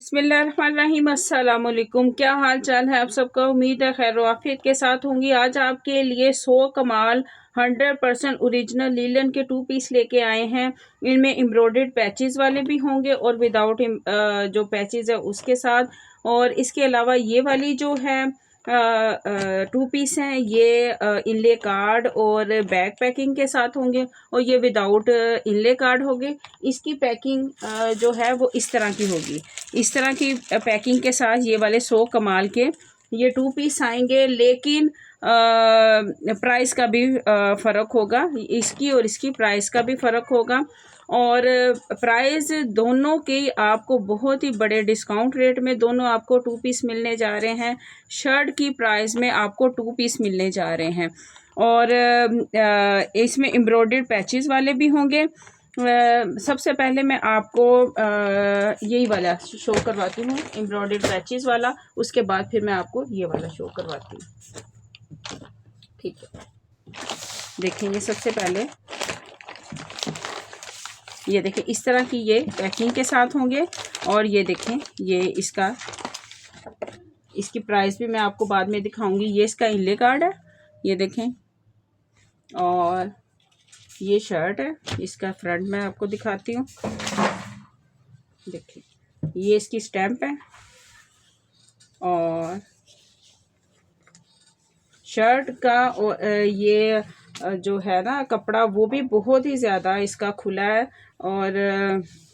बिस्मिल्लाहिर्रहमानिर्रहीम। अस्सलाम वालेकुम। क्या हाल चाल है आप सबका? उम्मीद है खैर आफियत के साथ होंगी। आज आपके लिए 100 कमाल 100% ओरिजिनल लीलन के 2 पीस लेके आए हैं। इनमें एम्ब्रॉयडर्ड पैचेस वाले भी होंगे और विदाउट जो पैचेस है उसके साथ। और इसके अलावा ये वाली जो है 2 पीस हैं, ये इनले कार्ड और बैक पैकिंग के साथ होंगे और ये विदाउट इनले कार्ड होंगे। इसकी पैकिंग जो है वो इस तरह की होगी। इस तरह की पैकिंग के साथ ये वाले 100 कमाल के ये 2 पीस आएंगे, लेकिन प्राइस का भी फ़र्क होगा। इसकी और इसकी प्राइस का भी फ़र्क होगा और प्राइस दोनों के आपको बहुत ही बड़े डिस्काउंट रेट में दोनों आपको 2 पीस मिलने जा रहे हैं। शर्ट की प्राइस में आपको 2 पीस मिलने जा रहे हैं और इसमें एम्ब्रॉयडर्ड पैचेस वाले भी होंगे। सबसे पहले मैं आपको यही वाला शो करवाती हूँ, एम्ब्रॉयडर्ड पैचेस वाला। उसके बाद फिर मैं आपको ये वाला शो करवाती हूँ, ठीक है। देखेंगे सबसे पहले ये देखें, इस तरह की ये पैकिंग के साथ होंगे और ये देखें, ये इसकी प्राइस भी मैं आपको बाद में दिखाऊंगी। ये इसका इनले कार्ड है, ये देखें, और ये शर्ट है। इसका फ्रंट मैं आपको दिखाती हूँ, देखिए ये इसकी स्टैम्प है और शर्ट का ये जो है ना कपड़ा वो भी बहुत ही ज़्यादा इसका खुला है और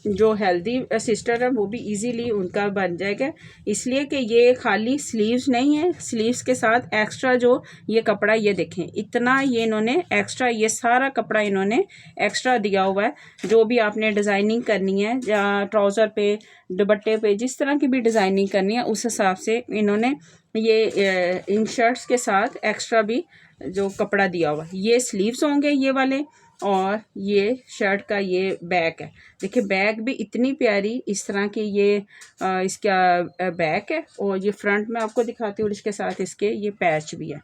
जो हेल्दी सिस्टर है वो भी इजीली उनका बन जाएगा, इसलिए कि ये खाली स्लीव्स नहीं है, स्लीव्स के साथ एक्स्ट्रा जो ये कपड़ा, ये देखें इतना ये इन्होंने एक्स्ट्रा, ये सारा कपड़ा इन्होंने एक्स्ट्रा दिया हुआ है। जो भी आपने डिज़ाइनिंग करनी है या ट्राउज़र पे, दुपट्टे पे, जिस तरह की भी डिज़ाइनिंग करनी है उस हिसाब से इन्होंने ये इन शर्ट्स के साथ एक्स्ट्रा भी जो कपड़ा दिया हुआ है। ये स्लीव्स होंगे ये वाले और ये शर्ट का ये बैक है। देखिए बैक भी इतनी प्यारी इस तरह की ये इसका बैक है और ये फ्रंट में आपको दिखाती हूँ। इसके साथ इसके ये पैच भी है।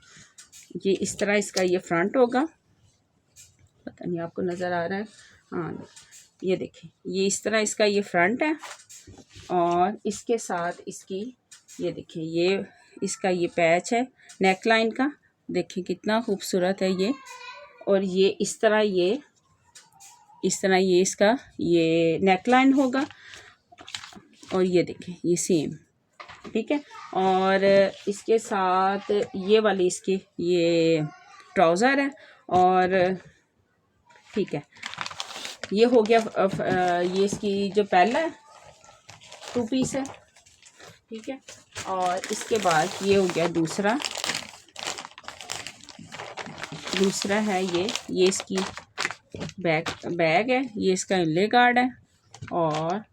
ये इस तरह इसका ये फ्रंट होगा, पता नहीं आपको नज़र आ रहा है, हाँ ये देखिए, ये इस तरह इसका ये फ्रंट है और इसके साथ इसकी ये देखिए, ये इसका ये पैच है नेक लाइन का, देखिए कितना खूबसूरत है ये। और ये इस तरह ये इसका ये नेक लाइन होगा और ये देखें ये सेम, ठीक है। और इसके साथ ये वाली इसकी ये ट्राउज़र है और ठीक है, ये हो गया। ये इसकी जो पहला है 2 पीस है, ठीक है। और इसके बाद ये हो गया दूसरा है ये इसकी बैग है, ये इसका इनले कार्ड है और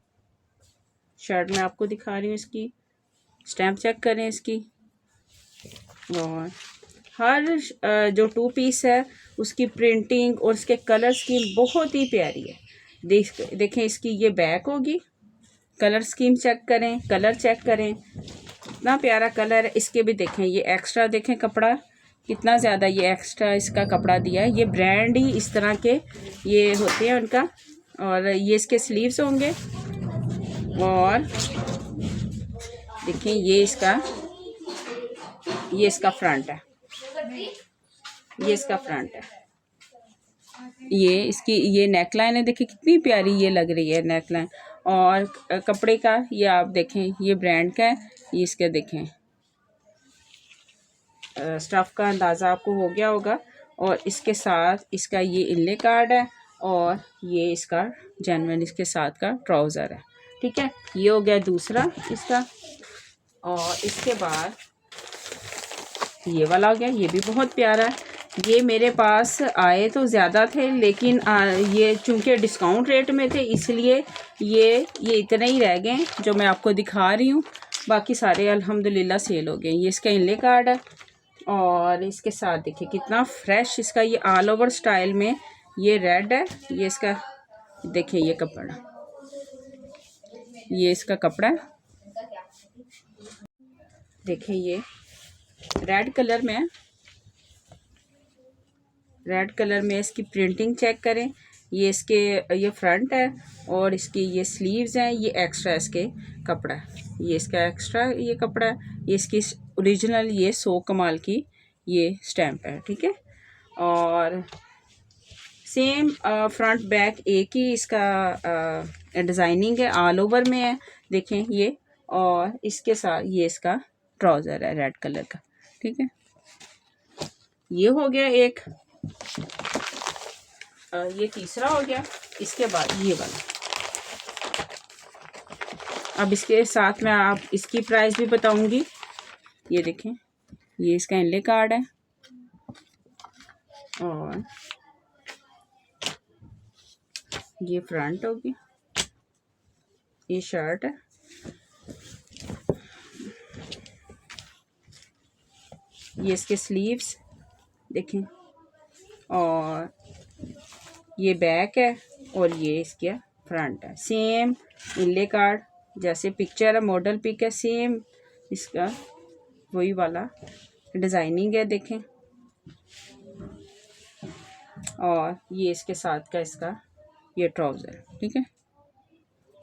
शर्ट में आपको दिखा रही हूँ, इसकी स्टैम्प चेक करें इसकी। और हर जो 2 पीस है उसकी प्रिंटिंग और उसके कलर स्कीम बहुत ही प्यारी है। देखें इसकी ये बैक होगी, कलर स्कीम चेक करें, कलर चेक करें, इतना प्यारा कलर है। इसके भी देखें ये एक्स्ट्रा, देखें कपड़ा कितना ज़्यादा ये एक्स्ट्रा इसका कपड़ा दिया है। ये ब्रांड ही इस तरह के ये होते हैं उनका। और ये इसके स्लीव्स होंगे और देखें ये इसका फ्रंट है, ये इसका फ्रंट है। ये इसकी ये नेकलाइन है, देखिए कितनी प्यारी ये लग रही है नेकलाइन। और कपड़े का ये आप देखें, ये ब्रांड का है, ये इसके देखें स्टफ़ का अंदाज़ा आपको हो गया होगा। और इसके साथ इसका ये इनले कार्ड है और ये इसका जेन्युइन इसके साथ का ट्राउज़र है, ठीक है। ये हो गया दूसरा इसका। और इसके बाद ये वाला हो गया, ये भी बहुत प्यारा है। ये मेरे पास आए तो ज़्यादा थे, लेकिन ये चूँकि डिस्काउंट रेट में थे इसलिए ये इतने ही रह गए जो मैं आपको दिखा रही हूँ। बाकी सारे अल्हम्दुलिल्लाह सेल हो गए। ये इसका इनले कार्ड है और इसके साथ देखिए कितना फ्रेश इसका ये ऑल ओवर स्टाइल में ये रेड है। ये इसका देखिए ये कपड़ा, ये इसका कपड़ा देखिए ये रेड कलर में, रेड कलर में इसकी प्रिंटिंग चेक करें। ये इसके ये फ्रंट है और इसकी ये स्लीव्स हैं, ये एक्स्ट्रा इसके कपड़ा है, ये इसका एक्स्ट्रा ये कपड़ा है, ये इसकी ओरिजिनल ये 100 कमाल की ये स्टैम्प है। ठीक है, और सेम फ्रंट बैक एक ही इसका डिज़ाइनिंग है, ऑल ओवर में है, देखें ये। और इसके साथ ये इसका ट्राउज़र है रेड कलर का। ठीक है, ये हो गया एक, ये तीसरा हो गया। इसके बाद ये वाला, अब इसके साथ में आप इसकी प्राइस भी बताऊंगी। ये देखें, ये इसका इनले कार्ड है और ये फ्रंट होगी, ये शर्ट है, ये इसके स्लीव्स देखें, और ये बैक है और ये इसका फ्रंट है। सेम इनले कार्ड जैसे पिक्चर है, मॉडल पिक है, सेम इसका वही वाला डिज़ाइनिंग है, देखें। और ये इसके साथ का इसका ये ट्राउज़र। ठीक है,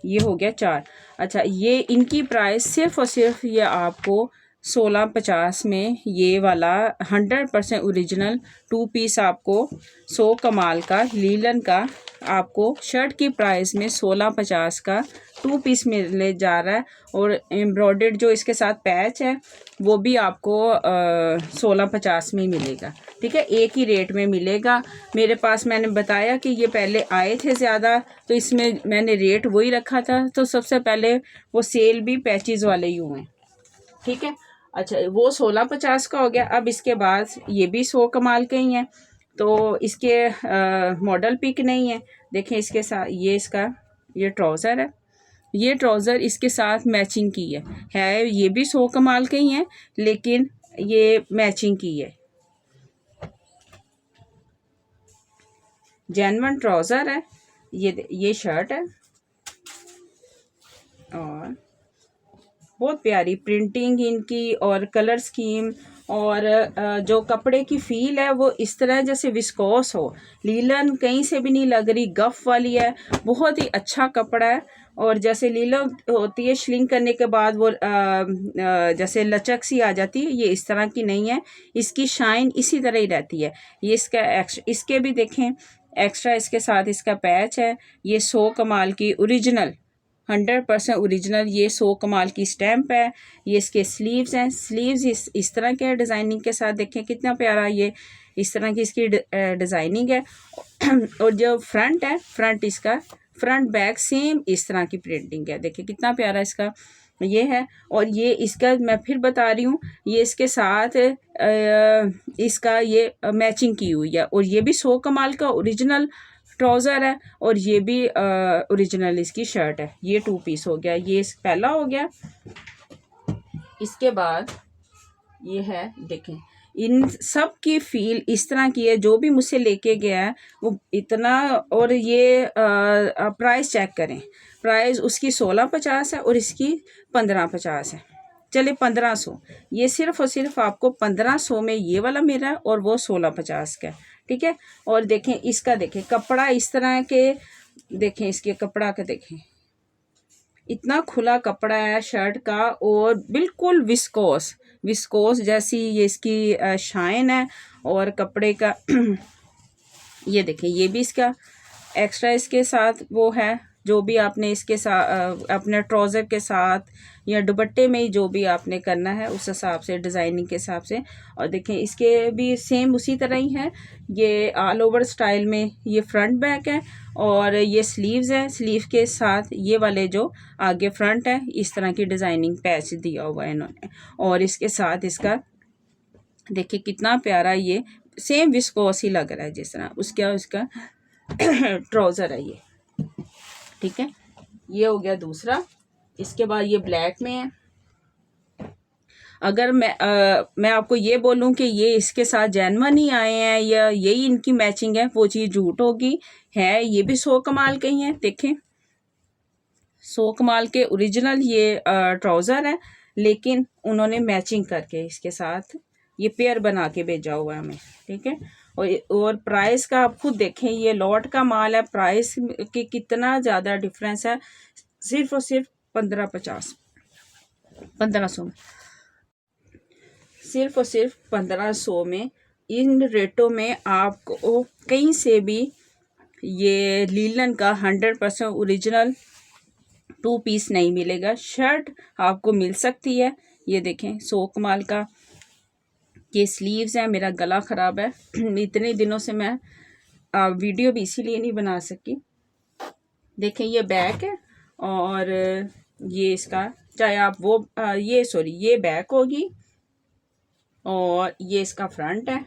ये हो गया 4। अच्छा, ये इनकी प्राइस सिर्फ़ और सिर्फ ये आपको 1650 में ये वाला 100% ओरिजिनल 2 पीस आपको 100 कमाल का लीलन का आपको शर्ट की प्राइस में 1650 का 2 पीस मिलने जा रहा है। और एम्ब्रॉयडर्ड जो इसके साथ पैच है वो भी आपको 1650 में ही मिलेगा। ठीक है, एक ही रेट में मिलेगा। मेरे पास मैंने बताया कि ये पहले आए थे ज़्यादा, तो इसमें मैंने रेट वही रखा था। तो सबसे पहले वो सेल भी पैचेज़ वाले ही हुए। ठीक है, अच्छा, वो 1650 का हो गया। अब इसके बाद ये भी 100 कमाल के ही हैं, तो इसके मॉडल पिक नहीं है। देखें, इसके साथ ये इसका ये ट्राउज़र है, ये ट्राउज़र इसके साथ मैचिंग की है ये भी 100 कमाल के ही हैं, लेकिन ये मैचिंग की है, जेन्युइन ट्राउज़र है। ये शर्ट है और बहुत प्यारी प्रिंटिंग इनकी और कलर स्कीम, और जो कपड़े की फील है वो इस तरह जैसे विस्कोस हो, लीलन कहीं से भी नहीं लग रही, गफ वाली है, बहुत ही अच्छा कपड़ा है। और जैसे लीलन होती है श्रिंक करने के बाद वो जैसे लचक सी आ जाती है, ये इस तरह की नहीं है, इसकी शाइन इसी तरह ही रहती है। ये इसके भी देखें एक्स्ट्रा इसके साथ इसका पैच है, ये 100 कमाल की ओरिजिनल 100% ओरिजिनल ये 100 कमाल की स्टैम्प है। ये इसके स्लीव्स हैं, स्लीव्स इस तरह के डिज़ाइनिंग के साथ, देखें कितना प्यारा ये इस तरह की इसकी डिज़ाइनिंग है। और जो फ्रंट है, फ्रंट इसका फ्रंट बैक सेम इस तरह की प्रिंटिंग है, देखिए कितना प्यारा इसका ये है। और ये इसका मैं फिर बता रही हूँ, ये इसके साथ इसका ये मैचिंग की हुई है। और ये भी 100 कमाल का ओरिजिनल ट्राउज़र है और ये भी ओरिजिनल इसकी शर्ट है। ये 2 पीस हो गया, ये पहला हो गया। इसके बाद ये है, देखें इन सब की फील इस तरह की है, जो भी मुझसे लेके गया है वो इतना। और ये प्राइस चेक करें, प्राइस उसकी 1650 है और इसकी 1550 है। चले 1500, ये सिर्फ और सिर्फ आपको 1500 में ये वाला मिला है और वो 1650 का है। ठीक है, और देखें इसका, देखें कपड़ा इस तरह के, देखें इसके कपड़ा का, देखें इतना खुला कपड़ा है शर्ट का और बिल्कुल विस्कोस जैसी ये इसकी शाइन है। और कपड़े का ये देखें, ये भी इसका एक्स्ट्रा इसके साथ वो है, जो भी आपने इसके साथ अपने ट्राउज़र के साथ या दुपट्टे में ही जो भी आपने करना है उस हिसाब से, डिज़ाइनिंग के हिसाब से। और देखें इसके भी सेम उसी तरह ही है, ये ऑल ओवर स्टाइल में ये फ्रंट बैक है और ये स्लीव्स है, स्लीव के साथ ये वाले जो आगे फ्रंट है इस तरह की डिज़ाइनिंग पैच दिया हुआ है इन्होंने। और इसके साथ इसका देखिए कितना प्यारा, ये सेम विस्कोस ही लग रहा है जिस तरह उसका ट्राउज़र है ये। ठीक है, ये हो गया दूसरा। इसके बाद ये ब्लैक में है। अगर मैं आपको ये बोलूं कि ये इसके साथ जेन्युइन ही आए हैं या यही इनकी मैचिंग है, वो चीज़ झूठ होगी। है ये भी 100 कमाल के ही हैं, देखें 100 कमाल के ओरिजिनल ये ट्राउज़र है, लेकिन उन्होंने मैचिंग करके इसके साथ ये पेयर बना के भेजा हुआ है हमें। ठीक है, और प्राइस का आप खुद देखें, ये लॉट का माल है, प्राइस के कितना ज़्यादा डिफरेंस है। सिर्फ और सिर्फ 1500 में, सिर्फ और सिर्फ 1500 में इन रेटों में आपको कहीं से भी ये लीलन का 100% ओरिजिनल 2 पीस नहीं मिलेगा। शर्ट आपको मिल सकती है, ये देखें 100 कमाल का। ये स्लीव्स है, मेरा गला ख़राब है इतने दिनों से मैं वीडियो भी इसीलिए नहीं बना सकी। देखें ये बैक है और ये इसका, चाहे आप वो ये बैक होगी और ये इसका फ्रंट है,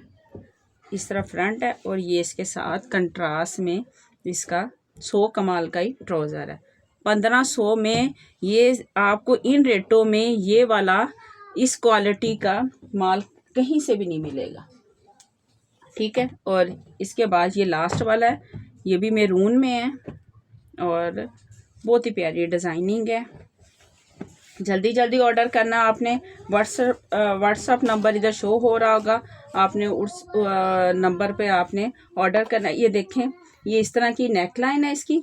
इस तरह फ्रंट है, और ये इसके साथ कंट्रास्ट में इसका 100 कमाल का ही ट्राउज़र है। 1500 में ये आपको इन रेटों में ये वाला इस क्वालिटी का माल कहीं से भी नहीं मिलेगा, ठीक है। और इसके बाद ये लास्ट वाला है, ये भी मैरून में है और बहुत ही प्यारी डिज़ाइनिंग है। जल्दी जल्दी ऑर्डर करना आपने। व्हाट्सअप नंबर इधर शो हो रहा होगा, आपने उस नंबर पे आपने ऑर्डर करना। ये देखें, ये इस तरह की नेक लाइन है, इसकी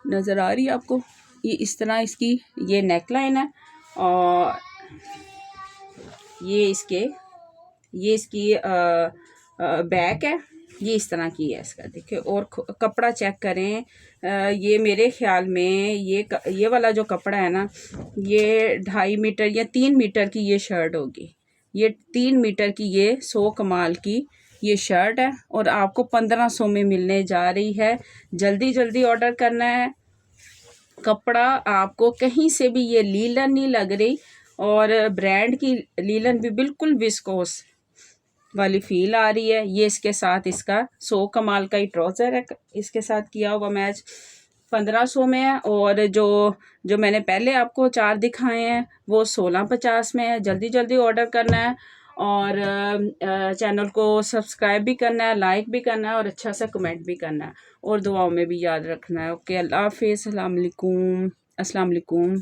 नज़र आ रही है आपको, ये इस तरह इसकी ये नेक लाइन है और ये इसकी बैक है, ये इस तरह की है इसका, देखिए। और कपड़ा चेक करें, ये मेरे ख्याल में ये वाला जो कपड़ा है ना, ये 2.5 मीटर या 3 मीटर की ये शर्ट होगी। ये 3 मीटर की ये 100 कमाल की ये शर्ट है और आपको 1500 में मिलने जा रही है। जल्दी जल्दी ऑर्डर करना है। कपड़ा आपको कहीं से भी ये लीलन नहीं लग रही और ब्रांड की लीलन भी बिल्कुल विस्कोस वाली फील आ रही है। ये इसके साथ इसका 100 कमाल का ही ट्राउज़र है, इसके साथ किया हुआ मैच 1500 में है। और जो मैंने पहले आपको 4 दिखाए हैं वो 1650 में है। जल्दी जल्दी ऑर्डर करना है और चैनल को सब्सक्राइब भी करना है, लाइक भी करना है और अच्छा सा कमेंट भी करना है और दुआओं में भी याद रखना है। ओके, अल्लाह हाफिज़, अस्सलाम वालेकुम।